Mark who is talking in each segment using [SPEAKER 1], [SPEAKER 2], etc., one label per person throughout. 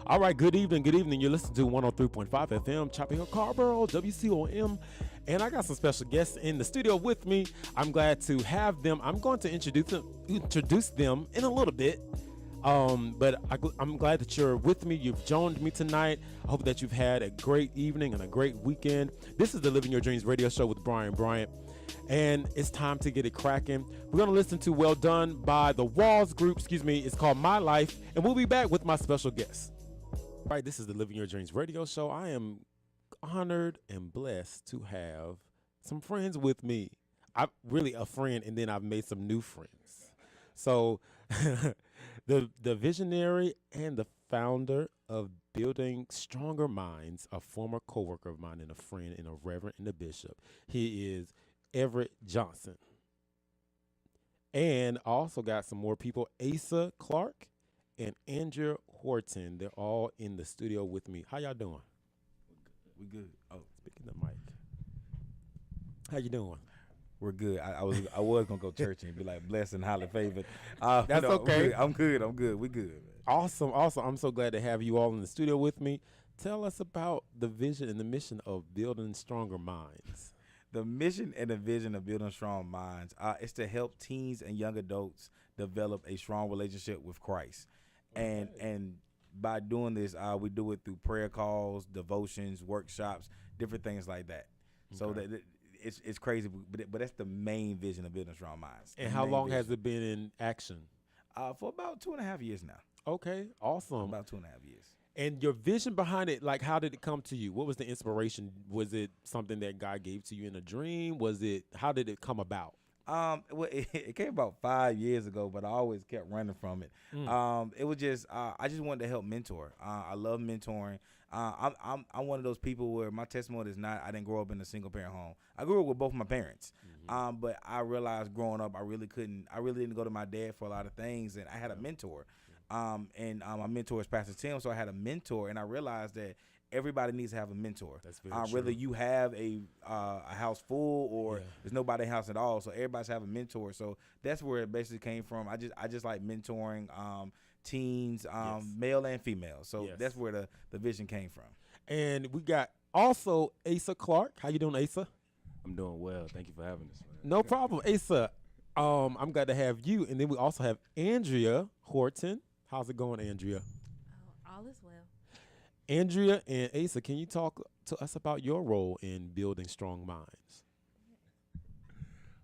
[SPEAKER 1] All right, good evening, good evening. You're listening to 103.5 FM, Chapel Hill, Carborough, WCOM. And I got some special guests in the studio with me. I'm glad to have them. I'm going to introduce them in a little bit. But I'm glad that you're with me. You've joined me tonight. I hope that you've had a great evening and a great weekend. This is the Living Your Dreams radio show with Brian Bryant. And it's time to get it cracking. We're going to listen to Well Done by the Walls Group. It's called My Life. And we'll be back with my special guest. All right, this is the Living Your Dreams radio show. I am honored and blessed to have some friends with me. I'm really a friend, and then I've made some new friends. So the visionary and the founder of Building Stronger Minds, a former coworker of mine and a friend and a reverend and a bishop. He is Everette Johnson. And I also got some more people, Asa Clark and Andrea Horton. They're all in the studio with me. How y'all doing?
[SPEAKER 2] We good. Oh,
[SPEAKER 1] speaking of Mike. How you doing?
[SPEAKER 2] We're good. I was gonna go church and be like blessed and highly favored.
[SPEAKER 1] That's okay.
[SPEAKER 2] I'm good. We good. Man.
[SPEAKER 1] Awesome. I'm so glad to have you all in the studio with me. Tell us about the vision and the mission of Building Stronger Minds.
[SPEAKER 2] The mission and the vision of Building Strong Minds is to help teens and young adults develop a strong relationship with Christ. Okay. And by doing this, we do it through prayer calls, devotions, workshops, different things like that. Okay. So that it's crazy, but that's the main vision of Building Strong Minds.
[SPEAKER 1] And how long has it been in action?
[SPEAKER 2] For about 2.5 years now.
[SPEAKER 1] Okay, awesome.
[SPEAKER 2] About 2.5 years.
[SPEAKER 1] And your vision behind it, like, how did it come to you? What was the inspiration? Was it something that God gave to you in a dream? How did it come about?
[SPEAKER 2] Well, it came about 5 years ago, but I always kept running from it. It was just I just wanted to help mentor. I love mentoring. I'm one of those people where my testimony is not I didn't grow up in a single parent home. I grew up with both my parents, but I realized growing up I really didn't go to my dad for a lot of things, and I had a mentor. And my mentor is Pastor Tim, so I had a mentor, and I realized that everybody needs to have a mentor. That's very true. Whether you have a house full or there's nobody in the house at all, so everybody's have a mentor. So that's where it basically came from. I just like mentoring teens, male and female. So that's where the vision came from.
[SPEAKER 1] And we got also Asa Clark. How you doing, Asa?
[SPEAKER 3] I'm doing well. Thank you for having us, man.
[SPEAKER 1] No problem, Asa. I'm glad to have you. And then we also have Andrea Horton. How's it going, Andrea?
[SPEAKER 4] All is well.
[SPEAKER 1] Andrea and Asa, can you talk to us about your role in Building Strong Minds?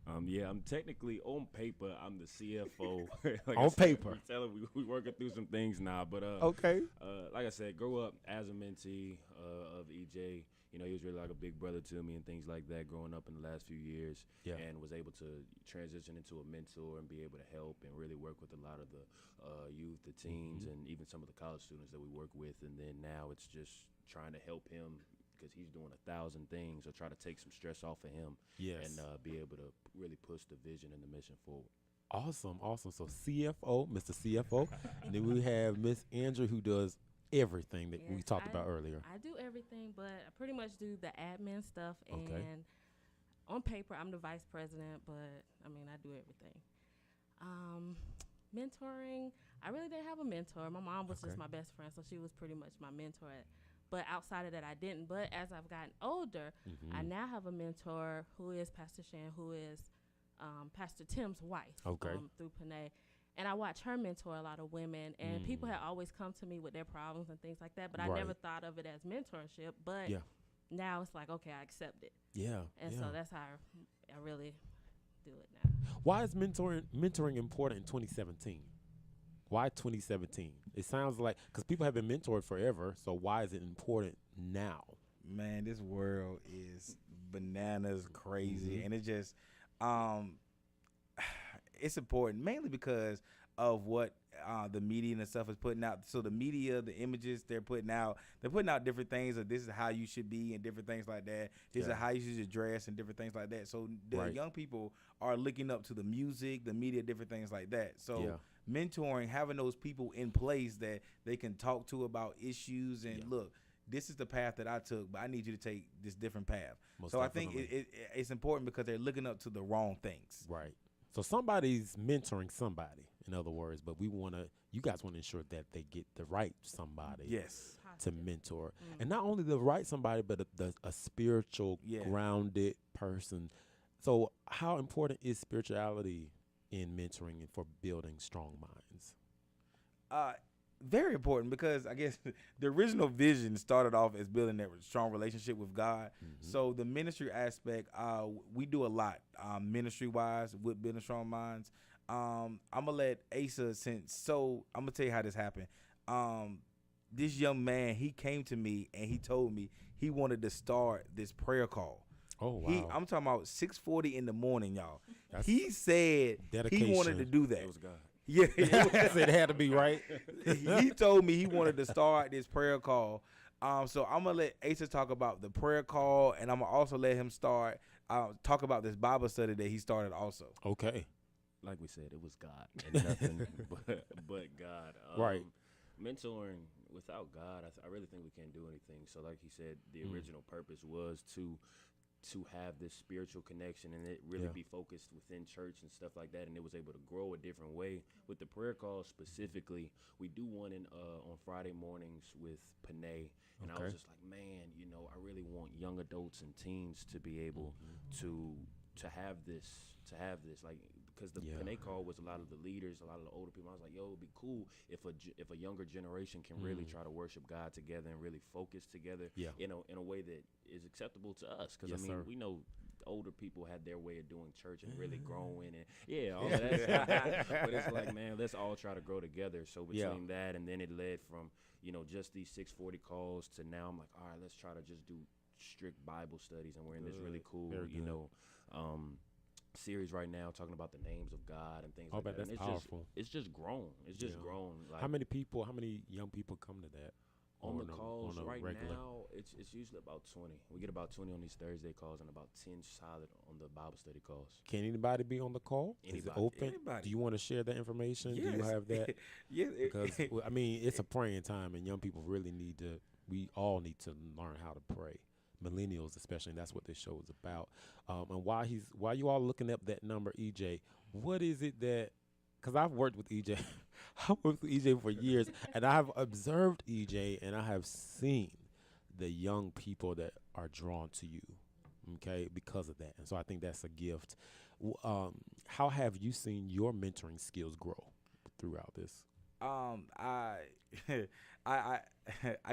[SPEAKER 3] I'm technically on paper. I'm the CFO.
[SPEAKER 1] On paper.
[SPEAKER 3] We working through some things now, but
[SPEAKER 1] okay.
[SPEAKER 3] Like I said, grew up as a mentee of EJ. You know, he was really like a big brother to me and things like that growing up in the last few years, and was able to transition into a mentor and be able to help and really work with a lot of the youth, the teens, and even some of the college students that we work with. And then now it's just trying to help him because he's doing 1,000 things, or try to take some stress off of him and be able to really push the vision and the mission forward.
[SPEAKER 1] Awesome. So CFO, Mr. CFO, and then we have Miss Andrea, who does everything that we talked about earlier.
[SPEAKER 4] I do everything, but I pretty much do the admin stuff. And on paper, I'm the vice president, but I mean, I do everything. Mentoring, I really didn't have a mentor. My mom was just my best friend, so she was pretty much my mentor. But outside of that, I didn't. But as I've gotten older, I now have a mentor who is Pastor Shan, who is Pastor Tim's wife through Panay. And I watch her mentor a lot of women, and people have always come to me with their problems and things like that, but I never thought of it as mentorship. But now it's like, okay, I accept it. And so that's how I really do it now.
[SPEAKER 1] Why is mentoring important in 2017? Why 2017? It sounds like, because people have been mentored forever, so why is it important now?
[SPEAKER 2] Man, this world is bananas crazy, and it just it's important mainly because of what the media and stuff is putting out. So the media, the images they're putting out different things of this is how you should be and different things like that. This is how you should dress and different things like that. So the young people are looking up to the music, the media, different things like that. So mentoring, having those people in place that they can talk to about issues and look, this is the path that I took, but I need you to take this different path. So I think it's important because they're looking up to the wrong things.
[SPEAKER 1] Right. So somebody's mentoring somebody, in other words, but we want to you guys want to ensure that they get the right somebody
[SPEAKER 2] Yes.
[SPEAKER 1] to mentor, and not only the right somebody, but a spiritual, grounded person. So, how important is spirituality in mentoring and for building strong minds?
[SPEAKER 2] Very important, because I guess the original vision started off as building that strong relationship with God. So the ministry aspect, we do a lot ministry wise with building strong minds. I'm gonna let Asa I'm gonna tell you how this happened. This young man, he came to me and he told me he wanted to start this prayer call.
[SPEAKER 1] Oh wow!
[SPEAKER 2] I'm talking about 6:40 in the morning, y'all.
[SPEAKER 1] He
[SPEAKER 2] said
[SPEAKER 1] dedication.
[SPEAKER 2] He wanted to do that.
[SPEAKER 3] It was God.
[SPEAKER 2] Yeah,
[SPEAKER 1] it had to be right.
[SPEAKER 2] He told me he wanted to start this prayer call. So I'm gonna let Asa talk about the prayer call, and I'm gonna also let him talk about this Bible study that he started also.
[SPEAKER 1] Okay.
[SPEAKER 3] Like we said, it was God and nothing but God.
[SPEAKER 1] Right.
[SPEAKER 3] Mentoring without God, I really think we can't do anything. So, like he said, the original purpose was to have this spiritual connection and it really be focused within church and stuff like that, and it was able to grow a different way. With the prayer call specifically, we do one on Friday mornings with Panay, and I was just like, man, I really want young adults and teens to be able to have this, like, because the Panay call was a lot of the leaders, a lot of the older people. I was like, yo, it'd be cool if a younger generation can really try to worship God together and really focus together in a way that is acceptable to us. Because we know older people had their way of doing church and really growing and all of that stuff. But it's like, man, let's all try to grow together. So between that, and then it led from just these 640 calls to now I'm like, all right, let's try to just do strict Bible studies, and we're in this really cool series right now talking about the names of God and things like that.
[SPEAKER 1] That's powerful.
[SPEAKER 3] It's just grown. It's just grown. Like,
[SPEAKER 1] how many young people come to that?
[SPEAKER 3] On the calls right
[SPEAKER 1] regular?
[SPEAKER 3] Now, it's usually about 20. We get about 20 on these Thursday calls and about 10 solid on the Bible study calls.
[SPEAKER 1] Can anybody be on the call?
[SPEAKER 3] Anybody.
[SPEAKER 1] Is it open?
[SPEAKER 2] Anybody.
[SPEAKER 1] Do you want to share that information?
[SPEAKER 2] Yes.
[SPEAKER 1] Do you have that?
[SPEAKER 2] Yes.
[SPEAKER 1] Because it's a praying time, and young people really we all need to learn how to pray. Millennials especially, and that's what this show is about. And while you all looking up that number, EJ, what is it that, because I've worked with EJ, I've worked with EJ for years, and I've observed EJ, and I have seen the young people that are drawn to you, okay, because of that. And so I think that's a gift. How have you seen your mentoring skills grow throughout this?
[SPEAKER 2] I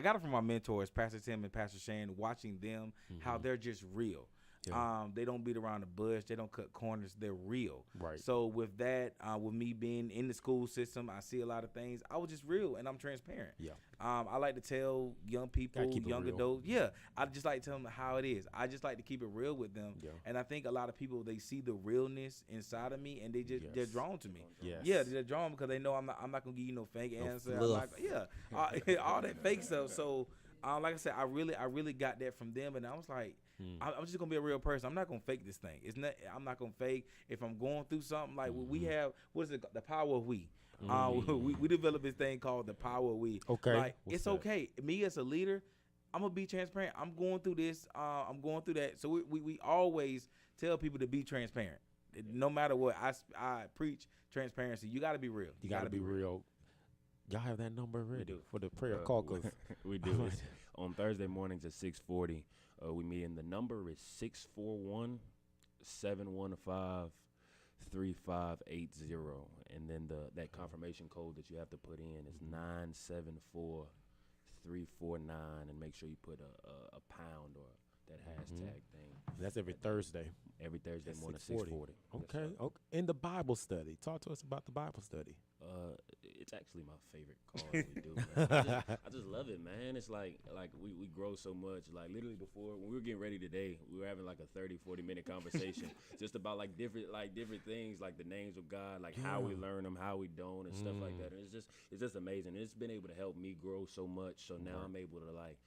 [SPEAKER 2] got it from my mentors, Pastor Tim and Pastor Shane, watching them, how they're just real. Yeah. They don't beat around the bush. They don't cut corners. They're real.
[SPEAKER 1] Right.
[SPEAKER 2] So with that, with me being in the school system, I see a lot of things. I was just real, and I'm transparent.
[SPEAKER 1] Yeah.
[SPEAKER 2] I like to tell young people, young adults, I just like to tell them how it is. I just like to keep it real with them. Yeah. And I think a lot of people, they see the realness inside of me, and they're drawn to me.
[SPEAKER 1] Yes.
[SPEAKER 2] Yeah, they're drawn because they know I'm not gonna give you no fake answer. All that fake stuff. So, like I said, I really got that from them, and I was like, I'm just gonna be a real person. I'm not gonna fake this thing. I'm not gonna fake. If I'm going through something, like we have, what is it? The power of we. We developed this thing called the power of we.
[SPEAKER 1] Okay.
[SPEAKER 2] Like, it's okay. Me as a leader, I'm gonna be transparent. I'm going through this. I'm going through that. So we always tell people to be transparent. No matter what, I preach transparency. You got to be real.
[SPEAKER 1] You got to be real. Y'all have that number ready for the prayer call?
[SPEAKER 3] We do. It's on Thursday mornings at 6:40. We meet, and the number is 641-715-3580, and then that confirmation code that you have to put in is 974349, and make sure you put a pound or that hashtag thing.
[SPEAKER 1] That's every Thursday.
[SPEAKER 3] Every Thursday morning at 6:40.
[SPEAKER 1] Okay. In the Bible study, talk to us about the Bible study.
[SPEAKER 3] It's actually my favorite call that we do. Man. I just love it, man. It's like we grow so much. Like, literally before, when we were getting ready today, we were having like a 30-40 minute conversation just about like different things, like the names of God, like how we learn them, how we don't, and stuff like that. And it's just amazing. It's been able to help me grow so much. So now I'm able to like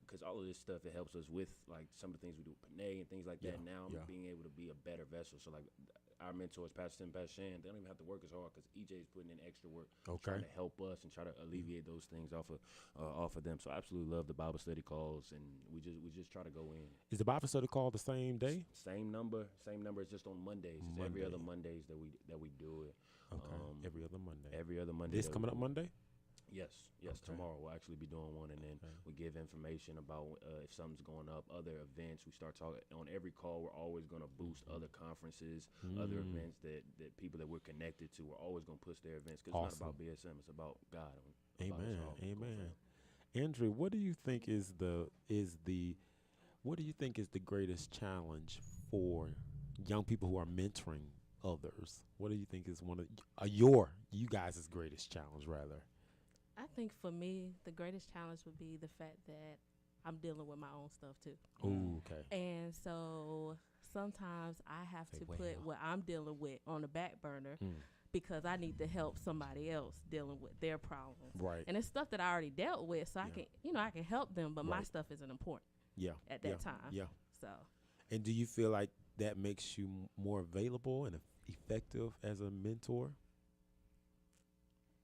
[SPEAKER 3] because all of this stuff, it helps us with like some of the things we do with Panay and things like that. Now I'm being able to be a better vessel. So like, our mentors, Pastor Tim, Pastor Shan, they don't even have to work as hard because EJ is putting in extra work,
[SPEAKER 1] Okay.
[SPEAKER 3] trying to help us and try to alleviate those things off of them. So I absolutely love the Bible study calls, and we just try to go in.
[SPEAKER 1] Is the Bible study call the same day?
[SPEAKER 3] Same number. It's just on Mondays. It's every other Mondays that we do it.
[SPEAKER 1] Okay. Every other Monday.
[SPEAKER 3] Every other Monday.
[SPEAKER 1] This coming up Monday?
[SPEAKER 3] Yes.
[SPEAKER 1] Okay.
[SPEAKER 3] Tomorrow we'll actually be doing one, and then we give information about if something's going up, other events. We start talking on every call. We're always going to boost other conferences, other events that people that we're connected to. We're always going to push their events because it's not about BSM. It's about God.
[SPEAKER 1] Amen. Amen. Andrea, what do you think is the greatest challenge for young people who are mentoring others? What do you think is one of you guys' greatest challenge, rather?
[SPEAKER 4] I think for me, the greatest challenge would be the fact that I'm dealing with my own stuff too.
[SPEAKER 1] Ooh, okay.
[SPEAKER 4] And so sometimes I have to put what I'm dealing with on the back burner because I need to help somebody else dealing with their problems.
[SPEAKER 1] Right.
[SPEAKER 4] And it's stuff that I already dealt with, so I can help them, but my stuff isn't important.
[SPEAKER 1] Yeah.
[SPEAKER 4] At that time.
[SPEAKER 1] Yeah.
[SPEAKER 4] So.
[SPEAKER 1] And do you feel like that makes you more available and effective as a mentor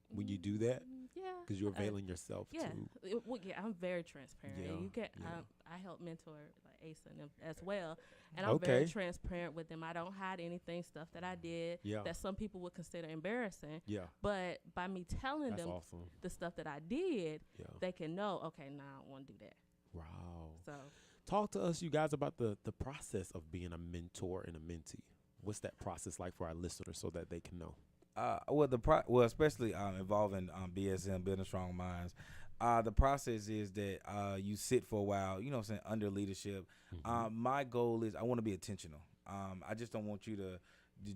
[SPEAKER 1] when you do that?
[SPEAKER 4] Yeah.
[SPEAKER 1] Because you're availing yourself
[SPEAKER 4] yeah.
[SPEAKER 1] to.
[SPEAKER 4] I'm very transparent.
[SPEAKER 1] Yeah.
[SPEAKER 4] And you can. I help mentor like Asa and them as well, and I'm very transparent with them. I don't hide anything, stuff that I did that some people would consider embarrassing.
[SPEAKER 1] Yeah.
[SPEAKER 4] But by me telling them
[SPEAKER 1] awesome.
[SPEAKER 4] the stuff that I did, they can know. Okay, nah, I don't want to do that.
[SPEAKER 1] Wow.
[SPEAKER 4] So.
[SPEAKER 1] Talk to us, you guys, about the process of being a mentor and a mentee. What's that process like for our listeners so that they can know?
[SPEAKER 2] Especially involving BSM, Building Strong Minds, the process is that you sit for a while, you know what I'm saying, under leadership. My goal is I want to be intentional. I just don't want you to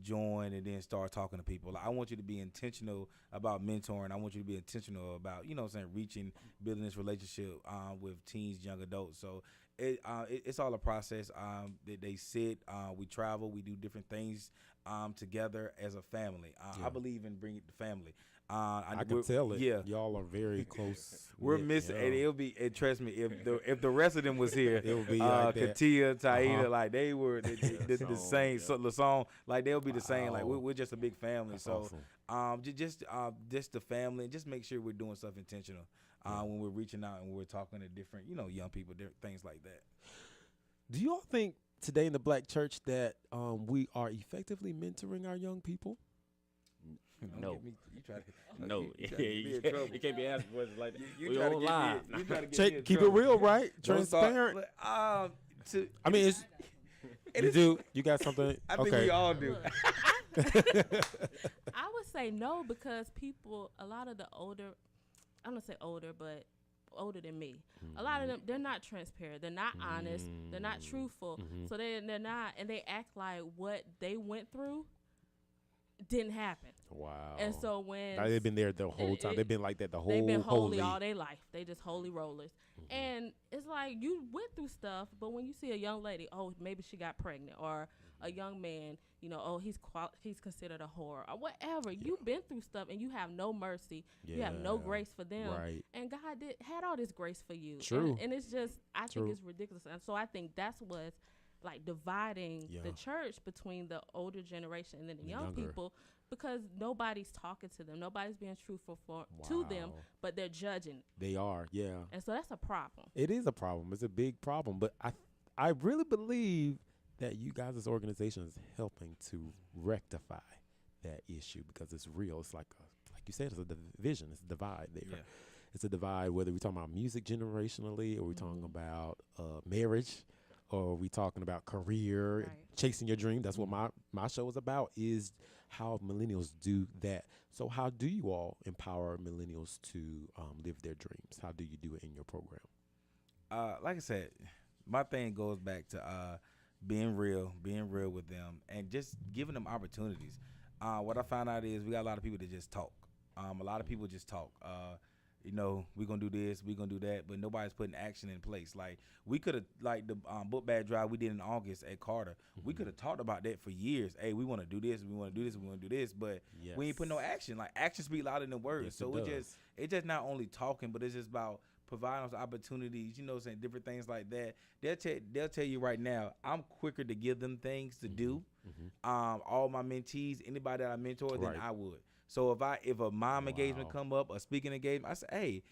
[SPEAKER 2] join and then start talking to people. I want you to be intentional about mentoring. I want you to be intentional about, you know what I'm saying, reaching, building this relationship with teens, young adults. So it's all a process. They sit, we travel, we do different things together as a family. I believe in bringing the family.
[SPEAKER 1] I can tell it. Yeah, y'all are very close.
[SPEAKER 2] We're missing, and it'll be. And trust me, if the rest of them was here, it would be like Katia, Taida, like they were the same. So the song, like they'll be the same. Like we're just a big family.
[SPEAKER 1] That's
[SPEAKER 2] so
[SPEAKER 1] awesome.
[SPEAKER 2] Just the family, and just make sure we're doing stuff intentional when we're reaching out and we're talking to different, young people, things like that.
[SPEAKER 1] Do you all think today in the Black church that we are effectively mentoring our young people?
[SPEAKER 3] No.
[SPEAKER 2] You try to.
[SPEAKER 3] No. You can't be asking questions like that.
[SPEAKER 2] You try to
[SPEAKER 3] live.
[SPEAKER 2] You try to get me in
[SPEAKER 1] Keep it
[SPEAKER 2] trouble.
[SPEAKER 1] real, right? Transparent.
[SPEAKER 2] I
[SPEAKER 1] mean, you do. You got something?
[SPEAKER 2] I think we all do.
[SPEAKER 4] I would say no because a lot of the older, I'm going to say older, but older than me, a lot of them, they're not transparent. They're not honest. They're not truthful. So they're not, and they act like what they went through didn't happen.
[SPEAKER 1] Wow.
[SPEAKER 4] And so when
[SPEAKER 1] they've been there the whole time, they've been like that the whole.
[SPEAKER 4] They've been holy all their life. They just holy rollers. And it's like you went through stuff, but when you see a young lady, maybe she got pregnant, or a young man, he's considered a whore or whatever. You've been through stuff and you have no mercy. You have no grace for them.
[SPEAKER 1] Right.
[SPEAKER 4] And God had all this grace for you.
[SPEAKER 1] True.
[SPEAKER 4] And it's just, I think it's ridiculous. And so I think that's what's like dividing the church between the older generation and then the young people, because nobody's talking to them. Nobody's being truthful to them, but they're judging.
[SPEAKER 1] They are, yeah.
[SPEAKER 4] And so that's a problem.
[SPEAKER 1] It is a problem. It's a big problem. But I really believe that you guys as organization is helping to rectify that issue because it's real. It's like you said, it's a division. It's a divide there. Yeah. It's a divide whether we're talking about music generationally or we're talking about marriage or we talking about career, chasing your dream. That's what my show is about, is how millennials do that. So how do you all empower millennials to live their dreams? How do you do it in your program?
[SPEAKER 2] Like I said, my thing goes back to being real with them and just giving them opportunities. What I found out is we got a lot of people that just talk. A lot of people just talk. We're going to do this, we're going to do that, but nobody's putting action in place. Like, we could have, like the book bag drive we did in August at Carter, we could have talked about that for years. Hey, we want to do this, we want to do this, we want to do this, but we ain't put no action. Like, action speak louder than words.
[SPEAKER 1] Yes,
[SPEAKER 2] so it's just not only talking, but it's just about providing us opportunities, saying different things like that. They'll tell you right now, I'm quicker to give them things to do all my mentees, anybody that I mentor, then I would. So if a mom engagement come up, a speaking engagement, I say,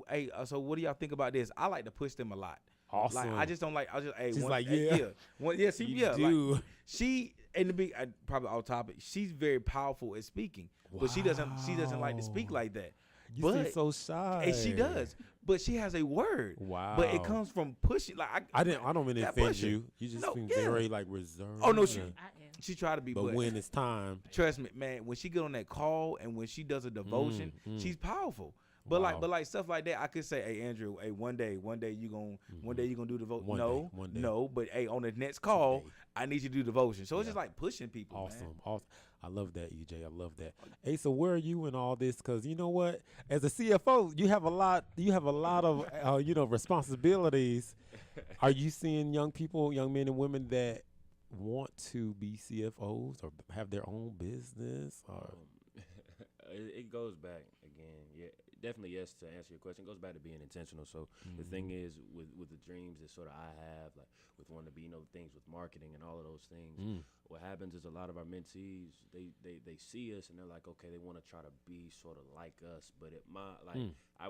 [SPEAKER 2] hey, so what do y'all think about this? I like to push them a lot.
[SPEAKER 1] Awesome.
[SPEAKER 2] Like I just don't like. I just
[SPEAKER 1] She's
[SPEAKER 2] one,
[SPEAKER 1] like
[SPEAKER 2] Like, she and to be probably off topic. She's very powerful at speaking, but she doesn't like to speak like that.
[SPEAKER 1] You seem so shy.
[SPEAKER 2] And she does, but she has a word.
[SPEAKER 1] Wow.
[SPEAKER 2] But it comes from pushing. Like
[SPEAKER 1] I don't mean to offend you. You just seem very like reserved.
[SPEAKER 2] Oh no, she tried to be.
[SPEAKER 1] But when it's time,
[SPEAKER 2] trust me, man. When she get on that call and when she does a devotion, she's powerful. But like stuff like that, I could say, hey Andrew, hey one day you gonna do devotion. No, but hey, on the next call, I need you to do devotion. So it's just like pushing people.
[SPEAKER 1] Awesome. I love that, EJ. I love that. Hey, so where are you in all this? Because you know what, as a CFO, you have a lot of responsibilities. Are you seeing young men and women that want to be CFOs or have their own business? Or
[SPEAKER 3] it goes back again. Yeah, definitely yes. To answer your question, it goes back to being intentional. So the thing is, with the dreams that sort of I have, like with wanting to be, things with marketing and all of those things. What happens is a lot of our mentees, they see us and they're like, okay, they want to try to be sort of like us. But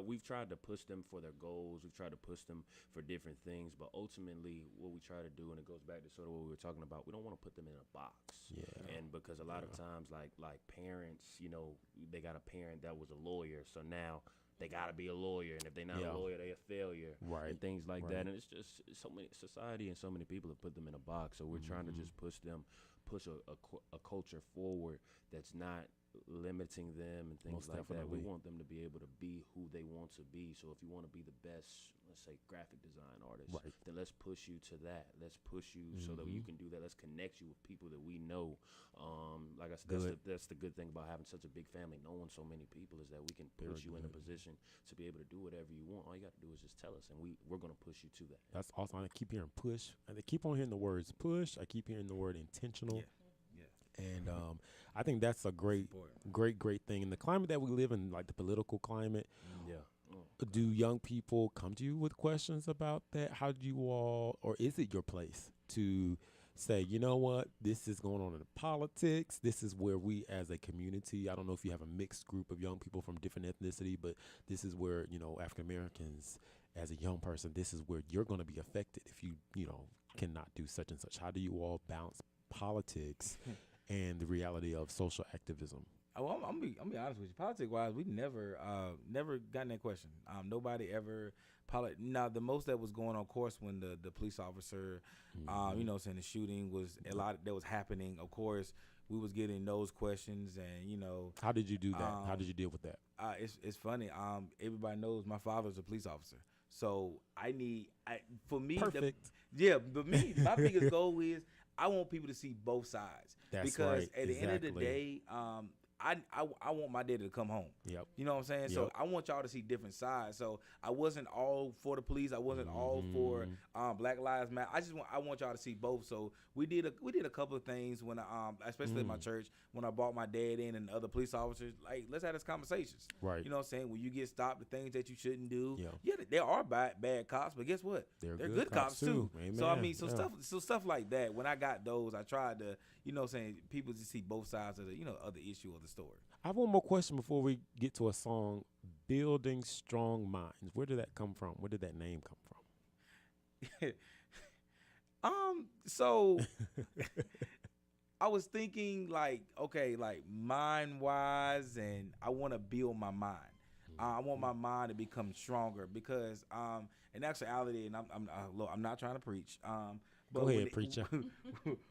[SPEAKER 3] we've tried to push them for their goals. We've tried to push them for different things. But ultimately, what we try to do, and it goes back to sort of what we were talking about, we don't want to put them in a box. Yeah. And because a lot of times, like parents, they got a parent that was a lawyer, so now they gotta be a lawyer, and if they're not a lawyer, they're a failure, and things like that. And it's just so many society and so many people have put them in a box. So we're trying to just push a culture forward that's not limiting them and things like that. We want them to be able to be who they want to be. So if you want to be the best, let's say, graphic design artist, then let's push you to that. Let's push you so that you can do that. Let's connect you with people that we know. Like I said, that's the good thing about having such a big family, knowing so many people, is that we can put you in a position to be able to do whatever you want. All you got to do is just tell us, and we're going to push you to that.
[SPEAKER 1] That's awesome. I keep hearing push. I keep on hearing the words push. I keep hearing the word intentional. And I think that's a great thing. In the climate that we live in, like the political climate, do young people come to you with questions about that? How do you all, or is it your place to say, you know what, this is going on in politics. This is where we as a community, I don't know if you have a mixed group of young people from different ethnicity, but this is where, African Americans, as a young person, this is where you're going to be affected if you cannot do such and such. How do you all balance politics and the reality of social activism?
[SPEAKER 2] Well, I'm be honest with you. Politics-wise, we never gotten that question. Nobody ever. Now, the most that was going on, of course, when the police officer, saying the shooting was a lot that was happening. Of course, we was getting those questions, and
[SPEAKER 1] How did you do that? How did you deal with that?
[SPEAKER 2] It's funny. Everybody knows my father's a police officer, so for me,
[SPEAKER 1] perfect.
[SPEAKER 2] But my biggest goal is I want people to see both sides.
[SPEAKER 1] That's
[SPEAKER 2] because
[SPEAKER 1] right.
[SPEAKER 2] At the end of the day, I want my daddy to come home.
[SPEAKER 1] Yep.
[SPEAKER 2] You know what I'm saying? Yep. So I want y'all to see different sides. So I wasn't all for the police. I wasn't all for Black Lives Matter. I want y'all to see both. So we did a couple of things when especially in my church, when I brought my dad in and other police officers, like, let's have these conversations. Right. You know what I'm saying? When you get stopped, the things that you shouldn't do. Yeah, there are bad cops, but guess what? They're good cops too. Amen. So stuff like that. When I got those, I tried to, people just see both sides of the, of the issue of the story.
[SPEAKER 1] I have one more question before we get to a song. Building Strong Minds. Where did that come from? Where did that name come from?
[SPEAKER 2] So I was thinking like mind wise, and I want to build my mind. I want my mind to become stronger because in actuality, and I'm not trying to preach. But
[SPEAKER 1] go ahead, preacher.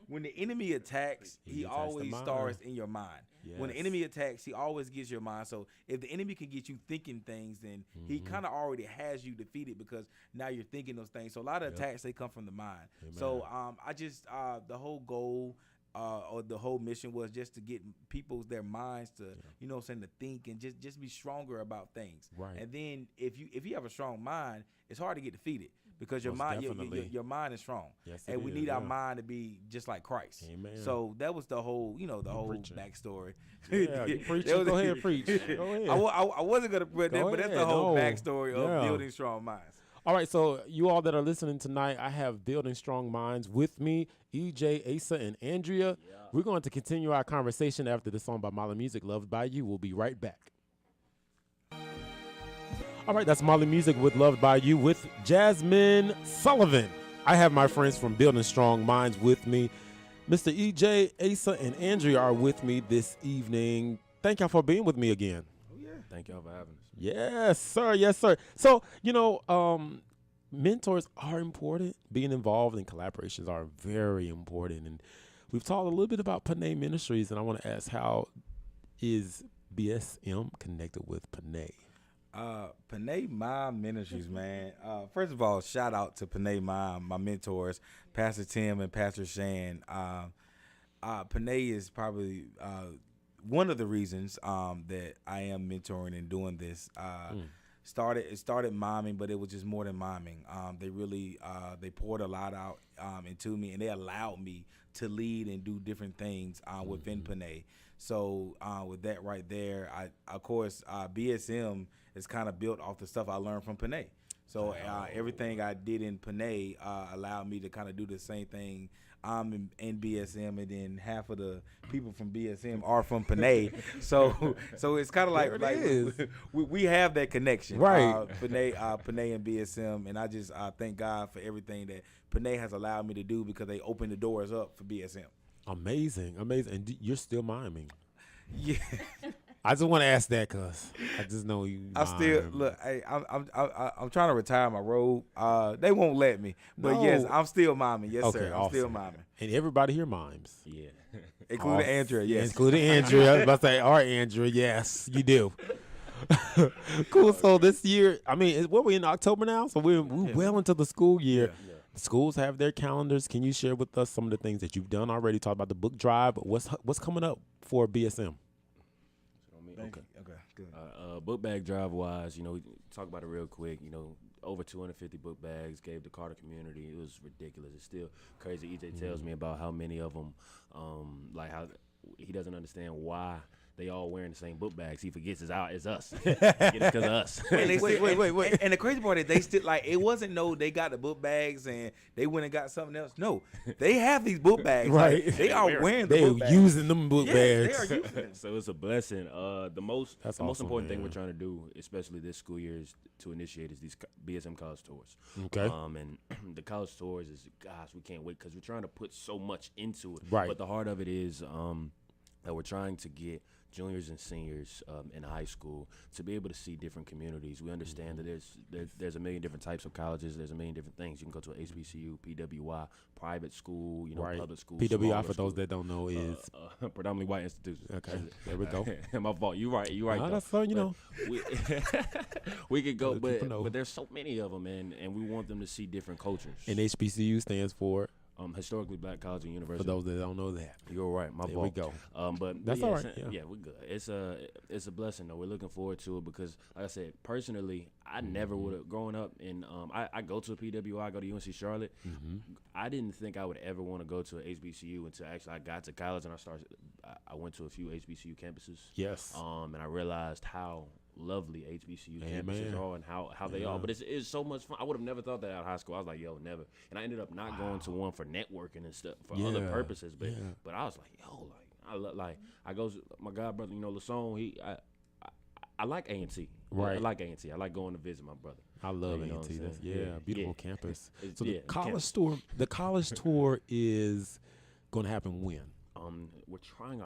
[SPEAKER 2] When the enemy attacks, he always starts in your mind. Yes. When the enemy attacks, he always gets your mind. So if the enemy can get you thinking things, then he kind of already has you defeated because now you're thinking those things. So a lot of attacks, they come from the mind. Amen. So I just the whole goal or the whole mission was just to get their minds to, to think and just be stronger about things. Right. And then if you have a strong mind, it's hard to get defeated. Because your mind is strong. Yes, and we need our mind to be just like Christ. Amen. So that was the whole, backstory.
[SPEAKER 1] Yeah, you preaching. Go ahead, preach. Go ahead.
[SPEAKER 2] I wasn't gonna put that, but that's the whole backstory of building strong minds.
[SPEAKER 1] All right, so you all that are listening tonight, I have Building Strong Minds with me, EJ, Asa, and Andrea. Yeah. We're going to continue our conversation after the song by Molly Music, Loved by You. We'll be right back. All right, that's Molly Music with Loved by You with Jasmine Sullivan. I have my friends from Building Strong Minds with me. Mr. EJ, Asa, and Andrea are with me this evening. Thank y'all for being with me again.
[SPEAKER 3] Oh, yeah. Thank y'all for having us.
[SPEAKER 1] Yes, sir. Yes, sir. So, mentors are important. Being involved in collaborations are very important. And we've talked a little bit about Panay Ministries, and I want to ask, how is BSM connected with Panay?
[SPEAKER 2] Panay Mom Ministries, man. First of all, shout out to Panay Mom, my mentors, Pastor Tim and Pastor Shan. Panay is probably one of the reasons that I am mentoring and doing this. It started momming, but it was just more than momming. They really they poured a lot out into me, and they allowed me to lead and do different things within Panay. So with that right there, of course BSM is kind of built off the stuff I learned from Panay. So everything I did in Panay allowed me to kind of do the same thing in BSM, and then half of the people from BSM are from Panay. so it's kind of like we have that connection,
[SPEAKER 1] right?
[SPEAKER 2] Panay and BSM, and I just thank God for everything that Panay has allowed me to do, because they opened the doors up for BSM.
[SPEAKER 1] Amazing. And you're still miming.
[SPEAKER 2] Yeah.
[SPEAKER 1] I just want to ask that because I just know you.
[SPEAKER 2] I still look. Hey, I'm trying to retire my robe. They won't let me, but yes, I'm still miming. Yes, okay, sir. I'm still miming.
[SPEAKER 1] And everybody here mimes.
[SPEAKER 3] Yeah,
[SPEAKER 2] including Andrea. Yes,
[SPEAKER 1] including Andrea. I was about to say, all right, Andrea. Yes, you do. Cool. So this year, I mean, what we in October now? So we're well into the school year. Yeah. Schools have their calendars. Can you share with us some of the things that you've done already? Talk about the book drive. But what's coming up for BSM?
[SPEAKER 2] Okay, good.
[SPEAKER 3] Book bag drive wise, we talk about it real quick. Over 250 book bags gave the Carter community. It was ridiculous. It's still crazy. EJ tells me about how many of them, like how he doesn't understand why they all wearing the same book bags. He forgets it's us. It's because of us.
[SPEAKER 2] Wait. And the crazy part is they still, like, it wasn't they got the book bags and they went and got something else. No, they have these book bags.
[SPEAKER 1] Right.
[SPEAKER 2] Like, they are wearing the book bags.
[SPEAKER 1] They're using them book bags.
[SPEAKER 2] They are using them.
[SPEAKER 3] So it's a blessing. The most important thing
[SPEAKER 1] man.
[SPEAKER 3] we're trying to do, especially this school year, is to initiate these BSM college tours.
[SPEAKER 1] Okay.
[SPEAKER 3] And the college tours is, gosh, we can't wait because we're trying to put so much into it.
[SPEAKER 1] Right.
[SPEAKER 3] But the heart of it is that we're trying to get juniors and seniors in high school to be able to see different communities. We understand that there's a million different types of colleges. There's a million different things. You can go to a HBCU, PWI, private school,
[SPEAKER 1] right.
[SPEAKER 3] public school.
[SPEAKER 1] PWI, for those that don't know, is
[SPEAKER 3] predominantly white institutions.
[SPEAKER 1] Okay, there we go.
[SPEAKER 3] My fault. You're right.
[SPEAKER 1] That's fun,
[SPEAKER 3] we could go, but there's so many of them, and we want them to see different cultures.
[SPEAKER 1] And HBCU stands for?
[SPEAKER 3] Historically Black College and University.
[SPEAKER 1] For those that don't know that.
[SPEAKER 3] You're right. My fault.
[SPEAKER 1] There we go.
[SPEAKER 3] But
[SPEAKER 1] that's all right.
[SPEAKER 3] Yeah, we're good. It's a blessing, though. We're looking forward to it because, like I said, personally, I never would have, growing up in, I go to a PWI, I go to UNC Charlotte. Mm-hmm. I didn't think I would ever want to go to an HBCU until actually I got to college and I went to a few HBCU campuses.
[SPEAKER 1] Yes.
[SPEAKER 3] And I realized how lovely HBCU campuses are and how they are. But it's so much fun. I would have never thought that out of high school. I was like, yo, never. And I ended up not going to one for networking and stuff for other purposes. But I was like, yo, I go to my god brother, LaSone, I like A&T.
[SPEAKER 1] Right.
[SPEAKER 3] I like A&T. I like going to visit my brother.
[SPEAKER 1] I love A&T. Beautiful campus. So the college tour is going to happen when?
[SPEAKER 3] We're trying